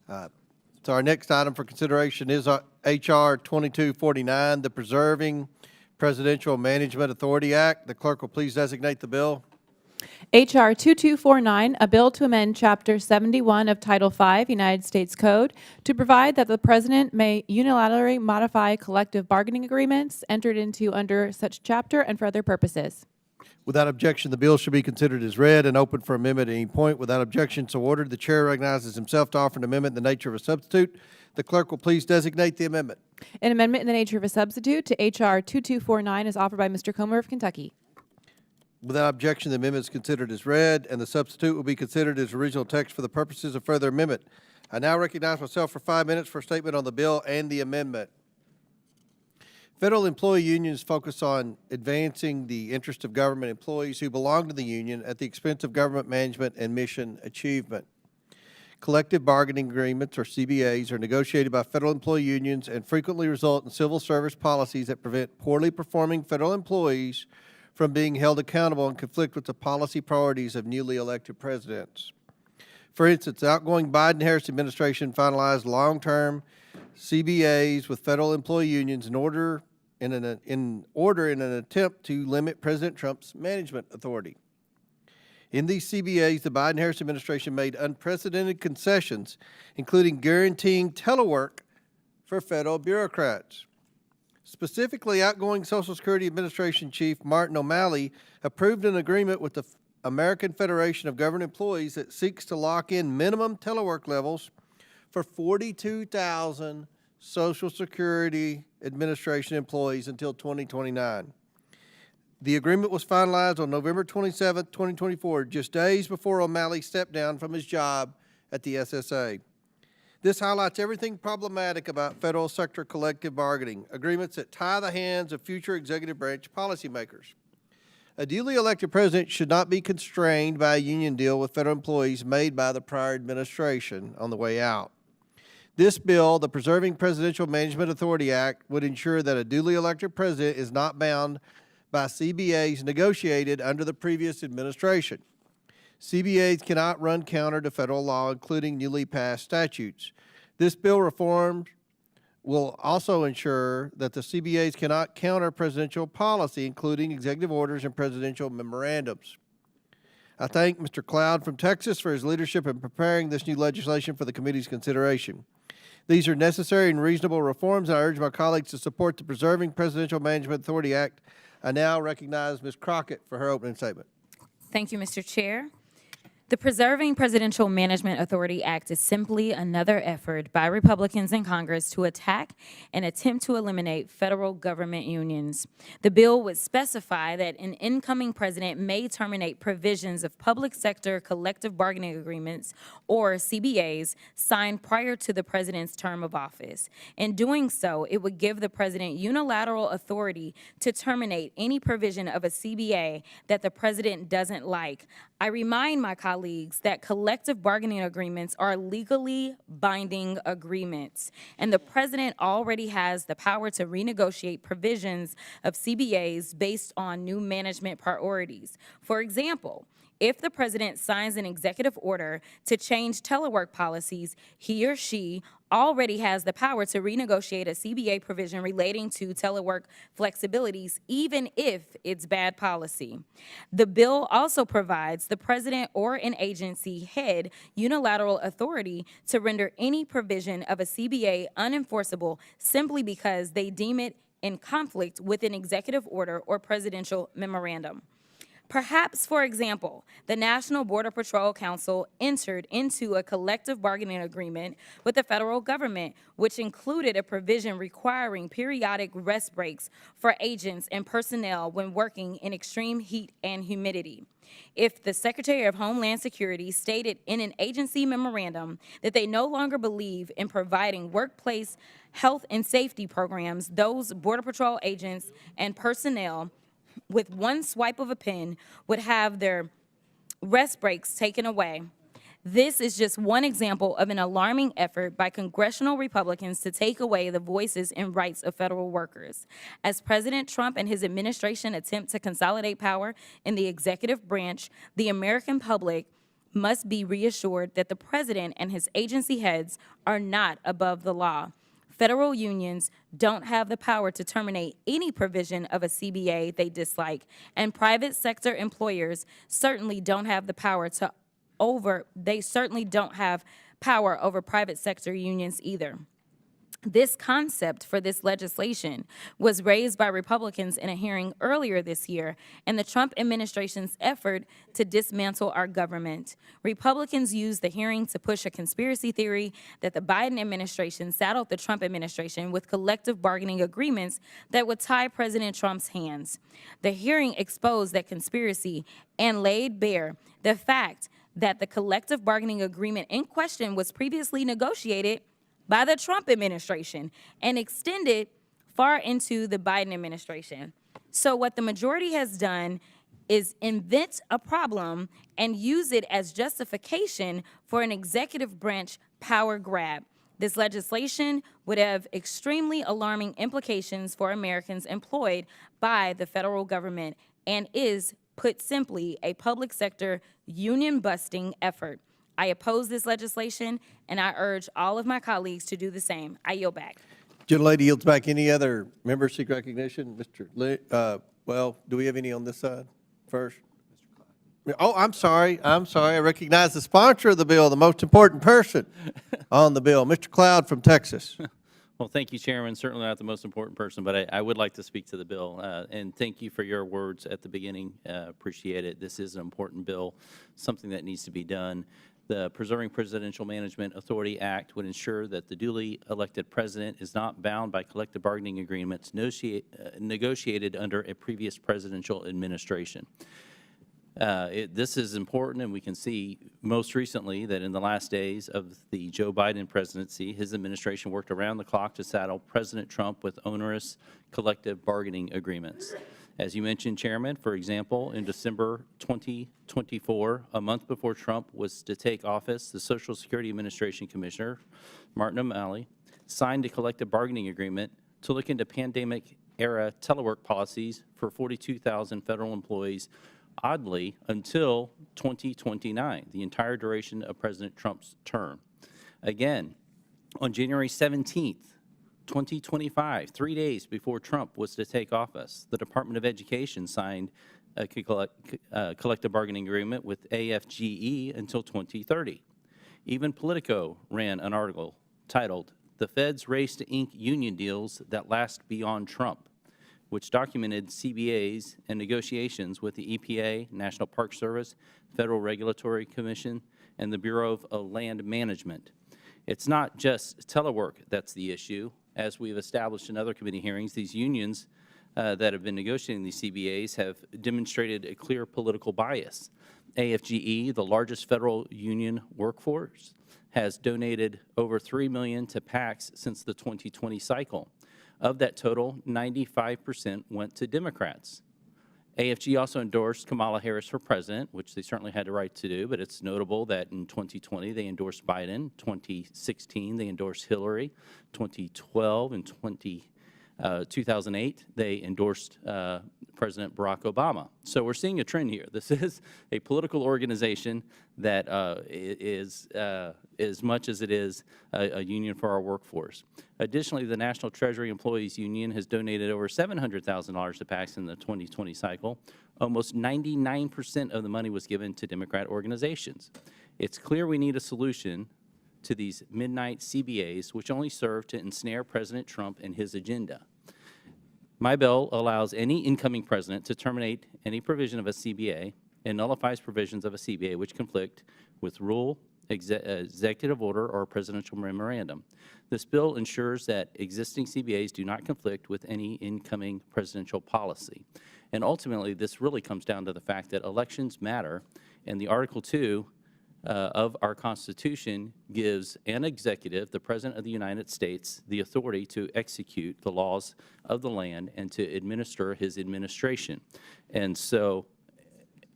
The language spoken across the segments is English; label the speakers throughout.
Speaker 1: So our next item for consideration is H.R. 2249, the Preserving Presidential Management Authority Act. The clerk will please designate the bill.
Speaker 2: H.R. 2249, a bill to amend Chapter 71 of Title V, United States Code, to provide that the President may unilaterally modify collective bargaining agreements entered into under such chapter and for other purposes.
Speaker 1: Without objection, the bill shall be considered as read and open for amendment at any point. Without objection, so ordered. The chair recognizes himself to offer an amendment in the nature of a substitute. The clerk will please designate the amendment.
Speaker 2: An amendment in the nature of a substitute to H.R. 2249 is offered by Mr. Comer of Kentucky.
Speaker 1: Without objection, the amendment is considered as read, and the substitute will be considered as original text for the purposes of further amendment. I now recognize myself for 5 minutes for a statement on the bill and the amendment. Federal employee unions focus on advancing the interest of government employees who belong to the union at the expense of government management and mission achievement. Collective bargaining agreements, or CBAs, are negotiated by federal employee unions and frequently result in civil service policies that prevent poorly performing federal employees from being held accountable and conflict with the policy priorities of newly elected presidents. For instance, the outgoing Biden-Harris administration finalized long-term CBAs with federal employee unions in order in an attempt to limit President Trump's management authority. In these CBAs, the Biden-Harris administration made unprecedented concessions, including guaranteeing telework for federal bureaucrats. Specifically, outgoing Social Security Administration Chief Martin O'Malley approved an agreement with the American Federation of Government Employees that seeks to lock in minimum telework levels for 42,000 Social Security Administration employees until 2029. The agreement was finalized on November 27, 2024, just days before O'Malley stepped down from his job at the SSA. This highlights everything problematic about federal sector collective bargaining, agreements that tie the hands of future executive branch policymakers. A duly elected president should not be constrained by a union deal with federal employees made by the prior administration on the way out. This bill, the Preserving Presidential Management Authority Act, would ensure that a duly elected president is not bound by CBAs negotiated under the previous administration. CBAs cannot run counter to federal law, including newly passed statutes. This bill reform will also ensure that the CBAs cannot counter presidential policy, including executive orders and presidential memorandums. I thank Mr. Cloud from Texas for his leadership in preparing this new legislation for the committee's consideration. These are necessary and reasonable reforms, and I urge my colleagues to support the Preserving Presidential Management Authority Act. I now recognize Ms. Crockett for her opening statement.
Speaker 3: Thank you, Mr. Chair. The Preserving Presidential Management Authority Act is simply another effort by Republicans in Congress to attack and attempt to eliminate federal government unions. The bill would specify that an incoming president may terminate provisions of public sector collective bargaining agreements, or CBAs, signed prior to the president's term of office. In doing so, it would give the president unilateral authority to terminate any provision of a CBA that the president doesn't like. I remind my colleagues that collective bargaining agreements are legally binding agreements, and the president already has the power to renegotiate provisions of CBAs based on new management priorities. For example, if the president signs an executive order to change telework policies, he or she already has the power to renegotiate a CBA provision relating to telework flexibilities, even if it's bad policy. The bill also provides the president or an agency head unilateral authority to render any provision of a CBA unenforceable simply because they deem it in conflict with an executive order or presidential memorandum. Perhaps, for example, the National Border Patrol Council entered into a collective bargaining agreement with the federal government, which included a provision requiring periodic rest breaks for agents and personnel when working in extreme heat and humidity. If the Secretary of Homeland Security stated in an agency memorandum that they no longer believe in providing workplace health and safety programs, those Border Patrol agents and personnel with one swipe of a pen would have their rest breaks taken away. This is just one example of an alarming effort by congressional Republicans to take away the voices and rights of federal workers. As President Trump and his administration attempt to consolidate power in the executive branch, the American public must be reassured that the president and his agency heads are not above the law. Federal unions don't have the power to terminate any provision of a CBA they dislike, and private sector employers certainly don't have the power over private sector unions either. This concept for this legislation was raised by Republicans in a hearing earlier this year in the Trump administration's effort to dismantle our government. Republicans used the hearing to push a conspiracy theory that the Biden administration saddled the Trump administration with collective bargaining agreements that would tie President Trump's hands. The hearing exposed that conspiracy and laid bare the fact that the collective bargaining agreement in question was previously negotiated by the Trump administration and extended far into the Biden administration. So what the majority has done is invent a problem and use it as justification for an executive branch power grab. This legislation would have extremely alarming implications for Americans employed by the federal government and is, put simply, a public sector union-busting effort. I oppose this legislation, and I urge all of my colleagues to do the same. I yield back.
Speaker 1: Gentlelady yields back. Any other members seek recognition? Mr. Lynch, well, do we have any on this side first? Oh, I'm sorry. I recognize the sponsor of the bill, the most important person on the bill, Mr. Cloud from Texas.
Speaker 4: Well, thank you, Chairman. Certainly not the most important person, but I would like to speak to the bill. And thank you for your words at the beginning. Appreciate it. This is an important bill, something that needs to be done. The Preserving Presidential Management Authority Act would ensure that the duly elected president is not bound by collective bargaining agreements negotiated under a previous presidential administration. This is important, and we can see most recently that in the last days of the Joe Biden presidency, his administration worked around the clock to saddle President Trump with onerous collective bargaining agreements. As you mentioned, Chairman, for example, in December 2024, a month before Trump was to take office, the Social Security Administration Commissioner, Martin O'Malley, signed a collective bargaining agreement to look into pandemic-era telework policies for 42,000 federal employees, oddly, until 2029, the entire duration of President Trump's term. Again, on January 17th, 2025, 3 days before Trump was to take office, the Department of Education signed a collective bargaining agreement with AFGE until 2030. Even Politico ran an article titled, "The Fed's Race to Ink Union Deals That Last Beyond Trump," which documented CBAs and negotiations with the EPA, National Park Service, Federal Regulatory Commission, and the Bureau of Land Management. It's not just telework that's the issue. As we've established in other committee hearings, these unions that have been negotiating these CBAs have demonstrated a clear political bias. AFGE, the largest federal union workforce, has donated over $3 million to PACs since the 2020 cycle. Of that total, 95% went to Democrats. AFG also endorsed Kamala Harris for president, which they certainly had the right to do, but it's notable that in 2020 they endorsed Biden, 2016 they endorsed Hillary, 2012 and 2008 they endorsed President Barack Obama. So we're seeing a trend here. This is a political organization that is as much as it is a union for our workforce. Additionally, the National Treasury Employees Union has donated over $700,000 to PACs in the 2020 cycle. Almost 99% of the money was given to Democrat organizations. It's clear we need a solution to these midnight CBAs, which only serve to ensnare President Trump and his agenda. My bill allows any incoming president to terminate any provision of a CBA and nullifies provisions of a CBA which conflict with rule, executive order, or presidential memorandum. This bill ensures that existing CBAs do not conflict with any incoming presidential policy. And ultimately, this really comes down to the fact that elections matter, and the Article 2 of our Constitution gives an executive, the President of the United States, the authority to execute the laws of the land and to administer his administration. And so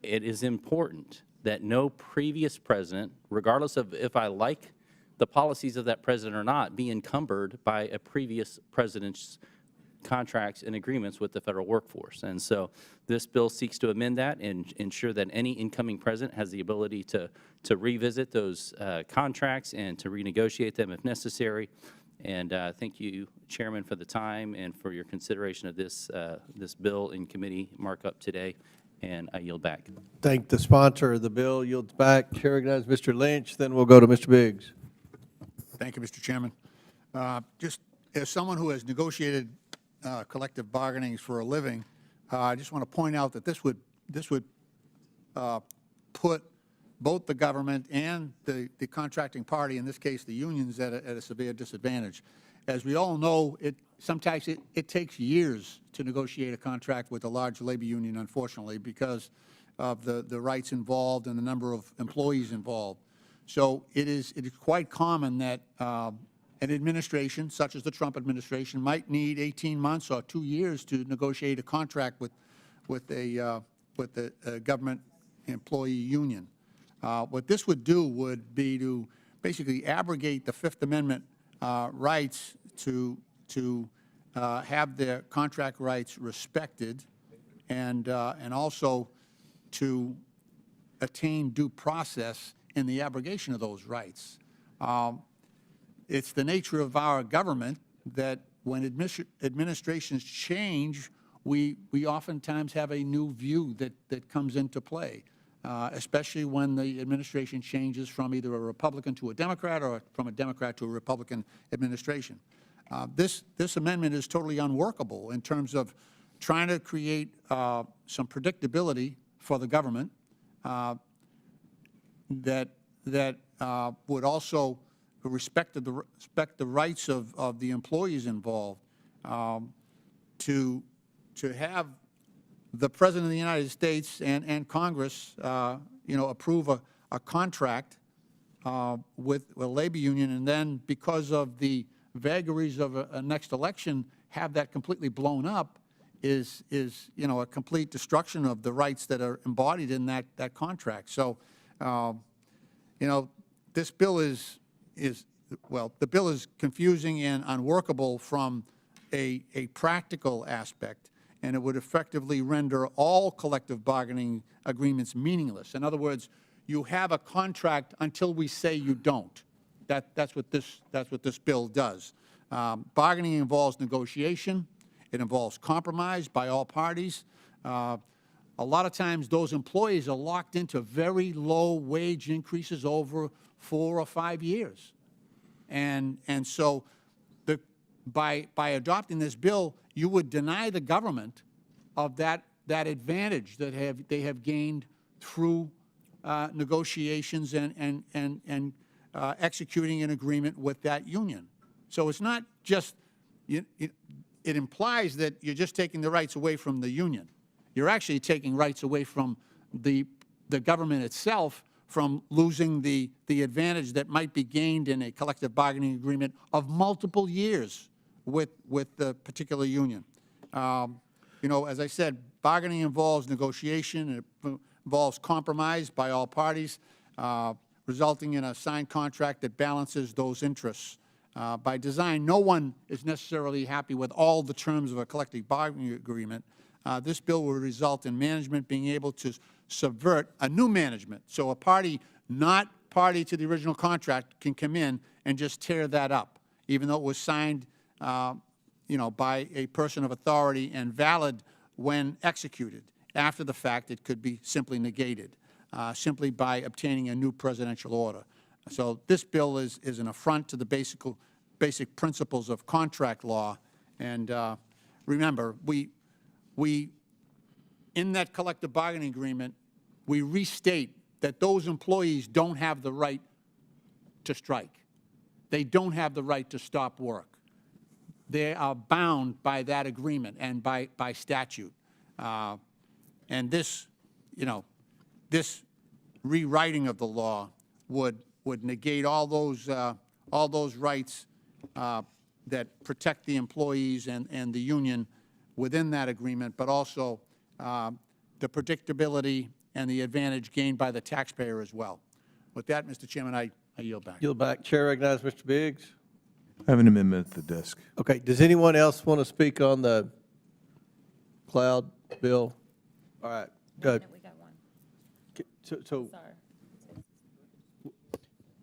Speaker 4: it is important that no previous president, regardless of if I like the policies of that president or not, be encumbered by a previous president's contracts and agreements with the federal workforce. And so this bill seeks to amend that and ensure that any incoming president has the ability to revisit those contracts and to renegotiate them if necessary. And thank you, Chairman, for the time and for your consideration of this, this bill in committee markup today. And I yield back.
Speaker 1: Thank the sponsor of the bill. Yields back. Chair recognizes Mr. Lynch. Then we'll go to Mr. Biggs.
Speaker 5: Thank you, Mr. Chairman. Just as someone who has negotiated collective bargainings for a living, I just want to point out that this would put both the government and the contracting party, in this case the unions, at a severe disadvantage. As we all know, sometimes it takes years to negotiate a contract with a large labor union, unfortunately, because of the rights involved and the number of employees involved. So it is quite common that an administration, such as the Trump administration, might need 18 months or 2 years to negotiate a contract with a government employee union. What this would do would be to basically abrogate the Fifth Amendment rights to have their contract rights respected, and also to attain due process in the abrogation of those rights. It's the nature of our government that when administrations change, we oftentimes have a new view that comes into play, especially when the administration changes from either a Republican to a Democrat or from a Democrat to a Republican administration. This amendment is totally unworkable in terms of trying to create some predictability for the government that would also respect the rights of the employees involved, to have the President of the United States and Congress, approve a contract with a labor union, and then because of the vagaries of a next election, have that completely blown up is a complete destruction of the rights that are embodied in that contract. So, this bill the bill is confusing and unworkable from a practical aspect, and it would effectively render all collective bargaining agreements meaningless. In other words, you have a contract until we say you don't. That's what this bill does. Bargaining involves negotiation. It involves compromise by all parties. A lot of times those employees are locked into very low wage increases over 4 or 5 years. And so by adopting this bill, you would deny the government of that advantage that they have gained through negotiations and executing an agreement with that union. So it's not just, it implies that you're just taking the rights away from the union. You're actually taking rights away from the government itself from losing the advantage that might be gained in a collective bargaining agreement of multiple years with the particular union. As I said, bargaining involves negotiation. It involves compromise by all parties, resulting in a signed contract that balances those interests. By design, no one is necessarily happy with all the terms of a collective bargaining agreement. This bill will result in management being able to subvert a new management. So a party not party to the original contract can come in and just tear that up, even though it was signed by a person of authority and valid when executed. After the fact, it could be simply negated, simply by obtaining a new presidential order. So this bill is an affront to the basic principles of contract law. And remember, we in that collective bargaining agreement, we restate that those employees don't have the right to strike. They don't have the right to stop work. They are bound by that agreement and by statute. And this, this rewriting of the law would negate all those rights that protect the employees and the union within that agreement, but also the predictability and the advantage gained by the taxpayer as well. With that, Mr. Chairman, I yield back.
Speaker 1: Yield back. Chair recognizes Mr. Biggs.
Speaker 6: I have an amendment at the desk.
Speaker 1: Okay, does anyone else want to speak on the cloud bill? All right, good.
Speaker 3: We got one.
Speaker 1: So
Speaker 3: Sorry.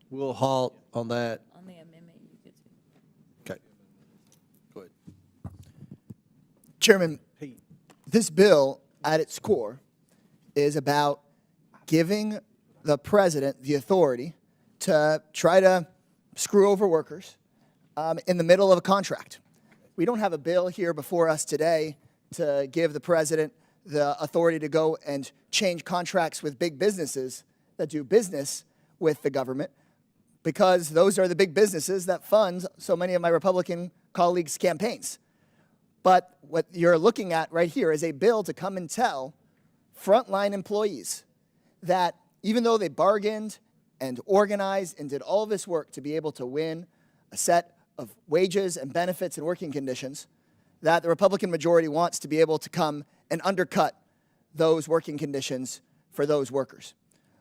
Speaker 1: we'll halt on that.
Speaker 3: On the amendment, you could too.
Speaker 1: Okay. Go ahead.
Speaker 7: Chairman,
Speaker 1: Pete.
Speaker 7: this bill at its core is about giving the president the authority to try to screw over workers in the middle of a contract. We don't have a bill here before us today to give the president the authority to go and change contracts with big businesses that do business with the government, because those are the big businesses that fund so many of my Republican colleagues' campaigns. But what you're looking at right here is a bill to come and tell frontline employees that even though they bargained and organized and did all of this work to be able to win a set of wages and benefits and working conditions, that the Republican majority wants to be able to come and undercut those working conditions for those workers.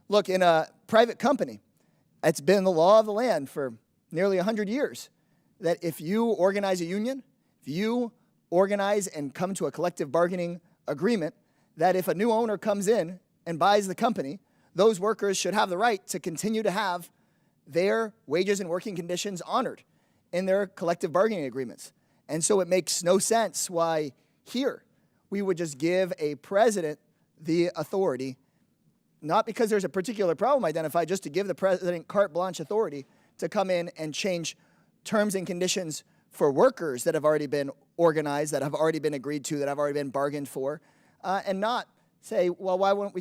Speaker 7: Look, in a private company, it's been the law of the land for nearly 100 years that if you organize a union, if you organize and come to a collective bargaining agreement, that if a new owner comes in and buys the company, those workers should have the right to continue to have their wages and working conditions honored in their collective bargaining agreements. And so it makes no sense why here we would just give a president the authority, not because there's a particular problem identified, just to give the president carte blanche authority to come in and change terms and conditions for workers that have already been organized, that have already been agreed to, that have already been bargained for, and not say, well, why don't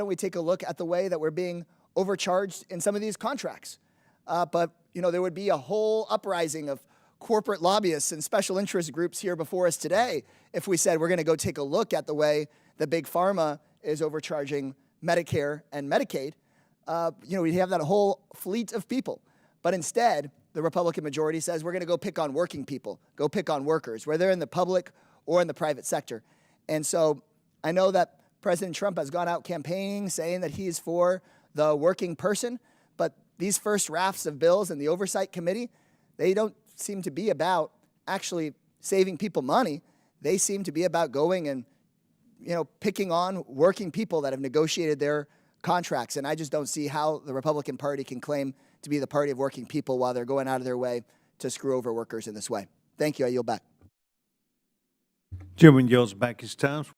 Speaker 7: we take a look at the way that we're being overcharged in some of these contracts? But there would be a whole uprising of corporate lobbyists and special interest groups here before us today if we said we're going to go take a look at the way the big pharma is overcharging Medicare and Medicaid. We'd have that whole fleet of people. But instead, the Republican majority says we're going to go pick on working people, go pick on workers, whether in the public or in the private sector. And so I know that President Trump has gone out campaigning saying that he's for the working person, but these first rafts of bills in the Oversight Committee, they don't seem to be about actually saving people money. They seem to be about going and picking on working people that have negotiated their contracts. And I just don't see how the Republican Party can claim to be the party of working people while they're going out of their way to screw over workers in this way. Thank you. I yield back.
Speaker 6: Chairman yields back his time.